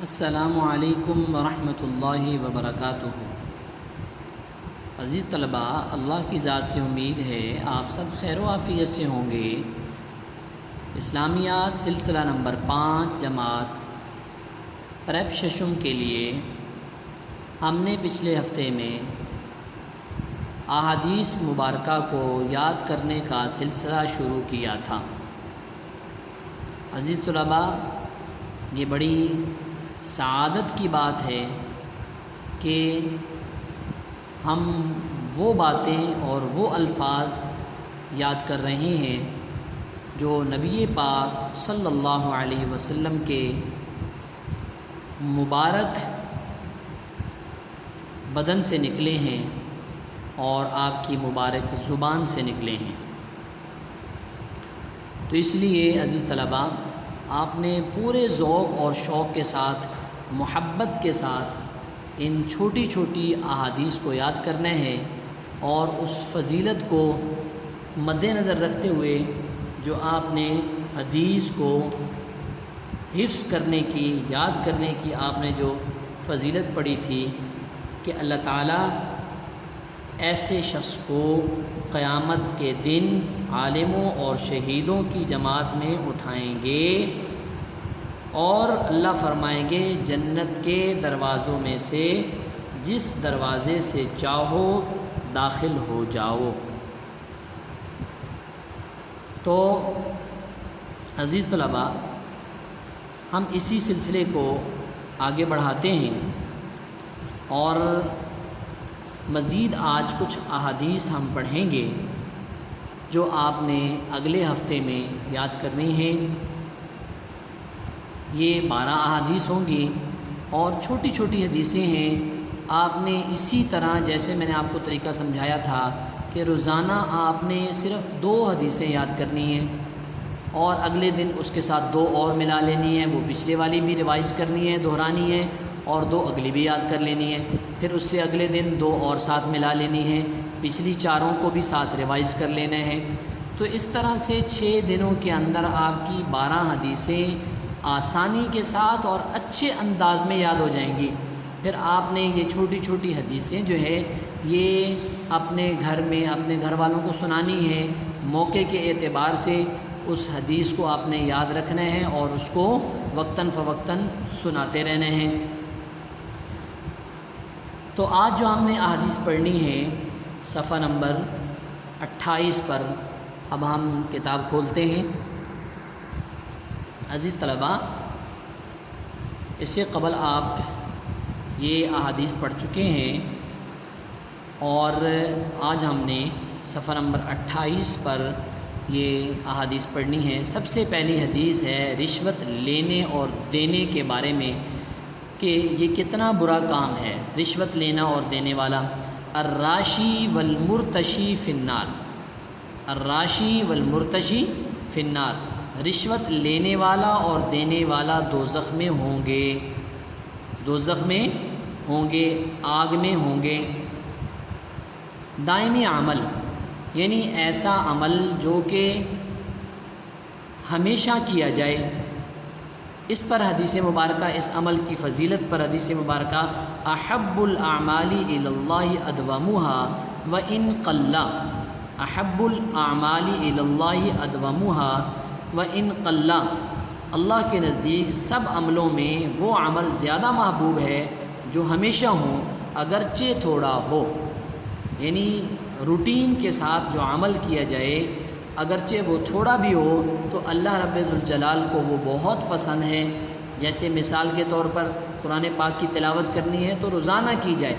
السلام علیکم ورحمۃ اللہ وبرکاتہ۔ عزیز طلباء، اللہ کی ذات سے امید ہے آپ سب خیر و عافیت سے ہوں گے۔ اسلامیات سلسلہ نمبر 5 جماعت پریپ ششم کے لیے ہم نے پچھلے ہفتے میں احادیث مبارکہ کو یاد کرنے کا سلسلہ شروع کیا تھا۔ عزیز طلباء، یہ بڑی سعادت کی بات ہے کہ ہم وہ باتیں اور وہ الفاظ یاد کر رہے ہیں جو نبی پاک صلی اللہ علیہ وسلم کے مبارک بدن سے نکلے ہیں اور آپ کی مبارک زبان سے نکلے ہیں۔ تو اس لیے عزیز طلباء، آپ نے پورے ذوق اور شوق کے ساتھ، محبت کے ساتھ ان چھوٹی چھوٹی احادیث کو یاد کرنا ہے اور اس فضیلت کو مد نظر رکھتے ہوئے جو آپ نے حدیث کو حفظ کرنے کی، یاد کرنے کی آپ نے جو فضیلت پڑھی تھی کہ اللہ تعالیٰ ایسے شخص کو قیامت کے دن عالموں اور شہیدوں کی جماعت میں اٹھائیں گے اور اللہ فرمائیں گے جنت کے دروازوں میں سے جس دروازے سے چاہو داخل ہو جاؤ۔ تو عزیز طلباء، ہم اسی سلسلے کو آگے بڑھاتے ہیں اور مزید آج کچھ احادیث ہم پڑھیں گے جو آپ نے اگلے ہفتے میں یاد کرنی ہیں۔ یہ 12 احادیث ہوں گی اور چھوٹی چھوٹی حدیثیں ہیں۔ آپ نے اسی طرح جیسے میں نے آپ کو طریقہ سمجھایا تھا کہ روزانہ آپ نے صرف 2 حدیثیں یاد کرنی ہیں اور اگلے دن اس کے ساتھ 2 اور ملا لینی ہیں، وہ پچھلے والی بھی ریوائز کرنی ہے، دہرانی ہے، اور 2 اگلی بھی یاد کر لینی ہے، پھر اس سے اگلے دن 2 اور ساتھ ملا لینی ہے، پچھلی 4 کو بھی ساتھ ریوائز کر لینا ہے۔ تو اس طرح سے 6 دنوں کے اندر آپ کی 12 حدیثیں آسانی کے ساتھ اور اچھے انداز میں یاد ہو جائیں گی۔ پھر آپ نے یہ چھوٹی چھوٹی حدیثیں جو ہے یہ اپنے گھر میں اپنے گھر والوں کو سنانی ہے، موقع کے اعتبار سے اس حدیث کو آپ نے یاد رکھنا ہے اور اس کو وقتاً فوقتاً سناتے رہنا ہے۔ تو آج جو ہم نے احادیث پڑھنی ہے صفحہ نمبر 28 پر، اب ہم کتاب کھولتے ہیں۔ عزیز طلباء، اس سے قبل آپ یہ احادیث پڑھ چکے ہیں اور آج ہم نے صفحہ نمبر 28 پر یہ احادیث پڑھنی ہے۔ سب سے پہلی حدیث ہے رشوت لینے اور دینے کے بارے میں کہ یہ کتنا برا کام ہے، رشوت لینا اور دینے والا۔ الراشی والمرتشی فی النار، الراشی والمرتشی فی النار، رشوت لینے والا اور دینے والا دوزخ میں ہوں گے، دوزخ میں ہوں گے، آگ میں ہوں گے۔ دائمی عمل یعنی ایسا عمل جو کہ ہمیشہ کیا جائے، اس پر حدیث مبارکہ، اس عمل کی فضیلت پر حدیث مبارکہ احب الاعمال الی اللہ ادومها وان قل، احب الاعمال الی اللہ ادومها وان قل، اللہ کے نزدیک سب عملوں میں وہ عمل زیادہ محبوب ہے جو ہمیشہ ہوں اگرچہ تھوڑا ہو، یعنی روٹین کے ساتھ جو عمل کیا جائے اگرچہ وہ تھوڑا بھی ہو تو اللہ رب الجلال کو وہ بہت پسند ہے۔ جیسے مثال کے طور پر قرآن پاک کی تلاوت کرنی ہے تو روزانہ کی جائے،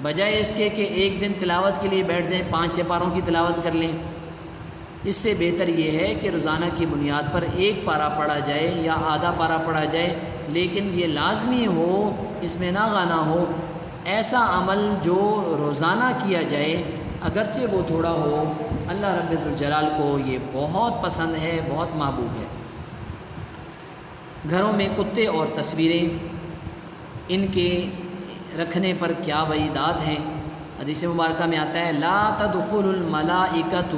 بجائے اس کے کہ ایک دن تلاوت کے لیے بیٹھ جائیں، 5 سپاروں کی تلاوت کر لیں۔ اس سے بہتر یہ ہے کہ روزانہ کی بنیاد پر 1 پارہ پڑھا جائے یا آدھا پارہ پڑھا جائے، لیکن یہ لازمی ہو، اس میں نہ غانا ہو، ایسا عمل جو روزانہ کیا جائے اگرچہ وہ تھوڑا ہو، اللہ رب الجلال کو یہ بہت پسند ہے، بہت محبوب ہے۔ گھروں میں کتے اور تصویریں، ان کے رکھنے پر کیا وعیدات ہیں۔ حدیث مبارکہ میں آتا ہے لا تدخل الملائکۃ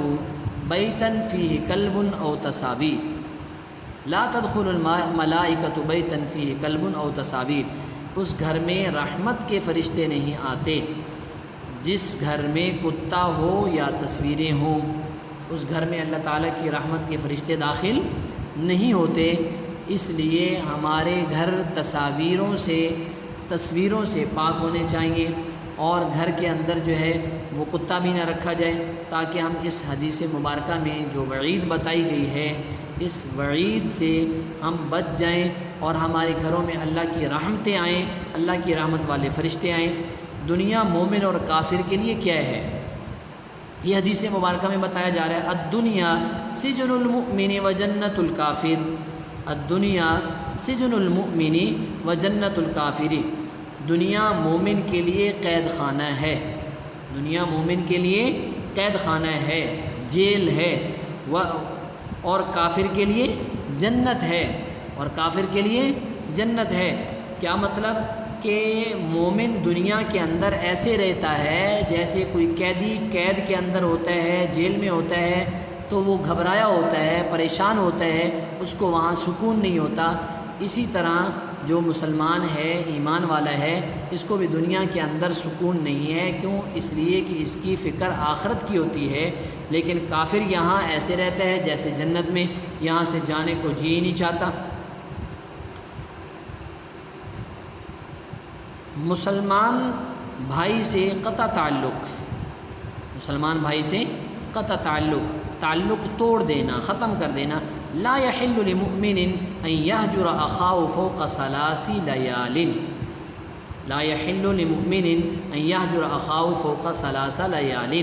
بیتن فیہ کلب او تصاویر، لا تدخل الملائکۃ بیتا فیہ کلب او تصاویر، اس گھر میں رحمت کے فرشتے نہیں آتے جس گھر میں کتا ہو یا تصویریں ہوں، اس گھر میں اللہ تعالیٰ کی رحمت کے فرشتے داخل نہیں ہوتے۔ اس لیے ہمارے گھر تصویروں سے پاک ہونے چاہیے، اور گھر کے اندر جو ہے وہ کتا بھی نہ رکھا جائے، تاکہ ہم اس حدیث مبارکہ میں جو وعید بتائی گئی ہے اس وعید سے ہم بچ جائیں اور ہمارے گھروں میں اللہ کی رحمتیں آئیں، اللہ کی رحمت والے فرشتے آئیں۔ دنیا مومن اور کافر کے لیے کیا ہے؟ یہ حدیث مبارکہ میں بتایا جا رہا ہے الدنیا سجن المؤمن و جنت الکافر، الدنیا سجن المؤمن و جنت الکافر، دنیا مومن کے لیے قید خانہ ہے، دنیا مومن کے لیے قید خانہ ہے، جیل ہے، اور کافر کے لیے جنت ہے، اور کافر کے لیے جنت ہے۔ کیا مطلب؟ کہ مومن دنیا کے اندر ایسے رہتا ہے جیسے کوئی قیدی قید کے اندر ہوتا ہے، جیل میں ہوتا ہے، تو وہ گھبرایا ہوتا ہے، پریشان ہوتا ہے، اس کو وہاں سکون نہیں ہوتا۔ اسی طرح جو مسلمان ہے، ایمان والا ہے، اس کو بھی دنیا کے اندر سکون نہیں ہے۔ کیوں؟ اس لیے کہ اس کی فکر آخرت کی ہوتی ہے، لیکن کافر یہاں ایسے رہتا ہے جیسے جنت میں، یہاں سے جانے کو جی نہیں چاہتا۔ مسلمان بھائی سے قطع تعلق، مسلمان بھائی سے قطع تعلق توڑ دینا، ختم کر دینا۔ لا يحل لمؤمن ان يهجر اخاه فوق 3 ليال، لا يحل لمؤمن ان يهجر اخاه فوق 3 ليال،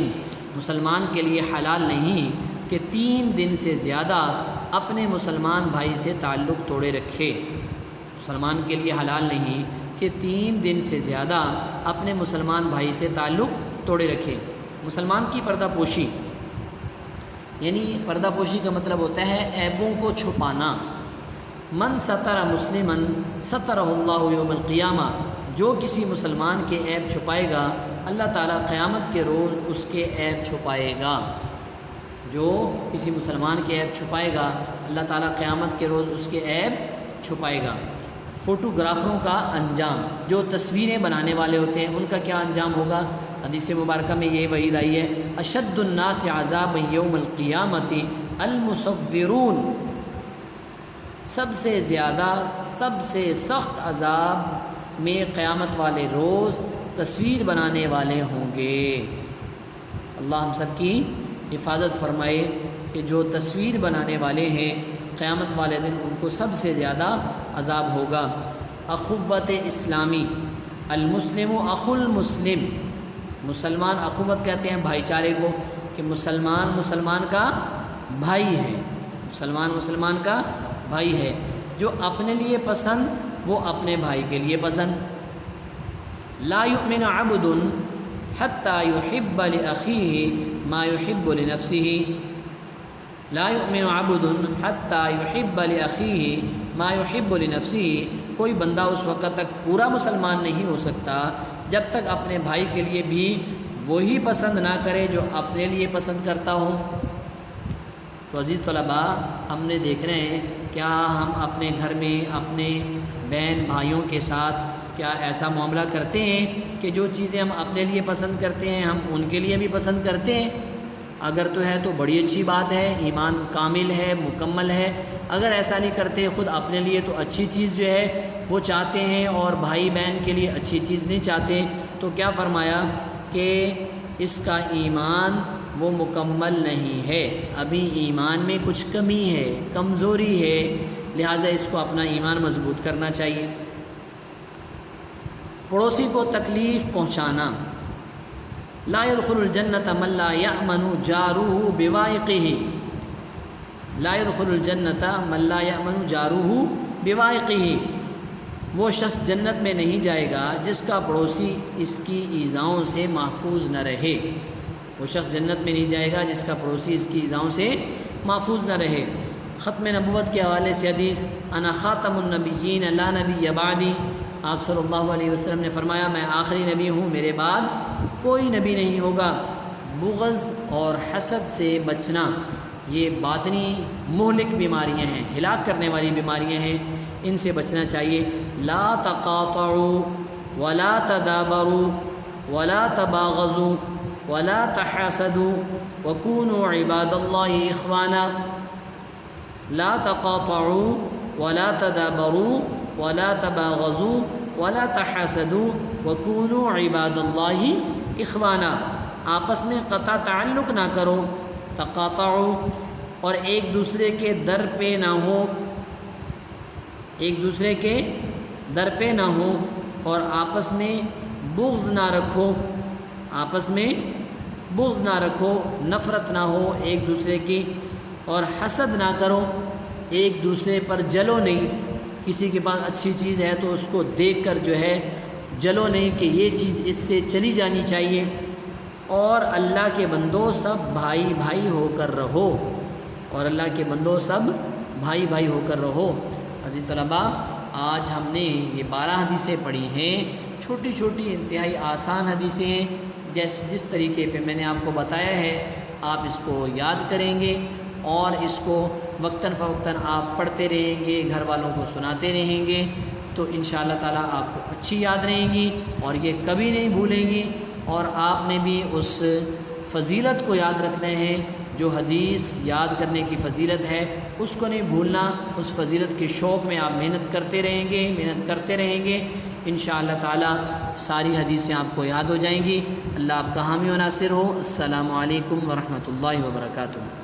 مسلمان کے لیے حلال نہیں کہ 3 دن سے زیادہ اپنے مسلمان بھائی سے تعلق توڑے رکھے، مسلمان کے لیے حلال نہیں کہ 3 دن سے زیادہ اپنے مسلمان بھائی سے تعلق توڑے رکھے۔ مسلمان کی پردہ پوشی، یعنی پردہ پوشی کا مطلب ہوتا ہے عیبوں کو چھپانا۔ من ستر مسلمن سترہ اللہ یوم القیامہ، جو کسی مسلمان کے عیب چھپائے گا اللہ تعالیٰ قیامت کے روز اس کے عیب چھپائے گا، جو کسی مسلمان کے عیب چھپائے گا اللہ تعالیٰ قیامت کے روز اس کے عیب چھپائے گا۔ فوٹوگرافروں کا انجام، جو تصویریں بنانے والے ہوتے ہیں ان کا کیا انجام ہوگا؟ حدیث مبارکہ میں یہ وعید آئی ہے اشد الناس عذابا یوم القیامت المصورون، سب سے زیادہ سب سے سخت عذاب میں قیامت والے روز تصویر بنانے والے ہوں گے۔ اللہ ہم سب کی حفاظت فرمائے کہ جو تصویر بنانے والے ہیں قیامت والے دن ان کو سب سے زیادہ عذاب ہوگا۔ اخوت اسلامی، المسلم اخو المسلم، مسلمان اخوت کہتے ہیں بھائی چارے کو، کہ مسلمان کا بھائی ہے، مسلمان کا بھائی ہے، جو اپنے لیے پسند وہ اپنے بھائی کے لیے پسند۔ لا یؤمن عبد حتی یحب لأخیہ ما یحب لنفسہ، لا یؤمن عبد حتی یحب لأخیہ ما یحب لنفسہ، کوئی بندہ اس وقت تک پورا مسلمان نہیں ہو سکتا جب تک اپنے بھائی کے لیے بھی وہی پسند نہ کرے جو اپنے لیے پسند کرتا ہو۔ تو عزیز طلباء، ہم نے دیکھ رہے ہیں کیا ہم اپنے گھر میں اپنے بہن بھائیوں کے ساتھ کیا ایسا معاملہ کرتے ہیں کہ جو چیزیں ہم اپنے لیے پسند کرتے ہیں ہم ان کے لیے بھی پسند کرتے ہیں؟ اگر تو ہے تو بڑی اچھی بات ہے، ایمان کامل ہے، مکمل ہے۔ اگر ایسا نہیں کرتے، خود اپنے لیے تو اچھی چیز جو ہے وہ چاہتے ہیں اور بھائی بہن کے لیے اچھی چیز نہیں چاہتے، تو کیا فرمایا کہ اس کا ایمان وہ مکمل نہیں ہے، ابھی ایمان میں کچھ کمی ہے، کمزوری ہے، لہٰذا اس کو اپنا ایمان مضبوط کرنا چاہیے۔ پڑوسی کو تکلیف پہنچانا، لا يدخل الجنت من لا يأمن جاره بوائقه، لا يدخل الجنت من لا يأمن جاره بوائقه، وہ شخص جنت میں نہیں جائے گا جس کا پڑوسی اس کی ایذاؤں سے محفوظ نہ رہے، وہ شخص جنت میں نہیں جائے گا جس کا پڑوسی اس کی ایذاؤں سے محفوظ نہ رہے۔ ختم نبوت کے حوالے سے حدیث انا خاتم النبیین لا نبی بعدی، آپ صلی اللہ علیہ وسلم نے فرمایا میں آخری نبی ہوں، میرے بعد کوئی نبی نہیں ہوگا۔ بغض اور حسد سے بچنا، یہ باطنی مہلک بیماریاں ہیں، ہلاک کرنے والی بیماریاں ہیں، ان سے بچنا چاہیے۔ لا تقاطعوا ولا تدابروا ولا تباغضوا ولا تحاسدوا وكونوا عباد الله اخوانا۔ لا تقاطعوا ولا تدابروا ولا تباغضوا ولا تحاسدوا وكونوا عباد الله اخوانا۔ آپس میں قطع تعلق نہ کرو، تقاطعوا، اور ایک دوسرے کے در پہ نہ ہو، ایک دوسرے کے در پہ نہ ہو، اور آپس میں بغض نہ رکھو، آپس میں بغض نہ رکھو، نفرت نہ ہو ایک دوسرے کی، اور حسد نہ کرو، ایک دوسرے پر جلو نہیں، کسی کے پاس اچھی چیز ہے تو اس کو دیکھ کر جو ہے جلو نہیں کہ یہ چیز اس سے چلی جانی چاہیے۔ اور اللہ کے بندو سب بھائی بھائی ہو کر رہو، اور اللہ کے بندو سب بھائی بھائی ہو کر رہو۔ عزیز طلباء، آج ہم نے یہ 12 حدیثیں پڑھی ہیں، چھوٹی چھوٹی انتہائی آسان حدیثیں ہیں۔ جس طریقے پہ میں نے آپ کو بتایا ہے آپ اس کو یاد کریں گے، اور اس کو وقتاً فوقتاً آپ پڑھتے رہیں گے، گھر والوں کو سناتے رہیں گے، تو انشاءاللہ تعالیٰ آپ کو اچھی یاد رہیں گی اور یہ کبھی نہیں بھولیں گی۔ اور آپ نے بھی اس فضیلت کو یاد رکھنا ہے، جو حدیث یاد کرنے کی فضیلت ہے اس کو نہیں بھولنا، اس فضیلت کے شوق میں آپ محنت کرتے رہیں گے، انشاءاللہ تعالیٰ ساری حدیثیں آپ کو یاد ہو جائیں گی۔ اللہ آپ کا حامی و ناصر ہو۔ السلام علیکم ورحمۃ اللہ وبرکاتہ۔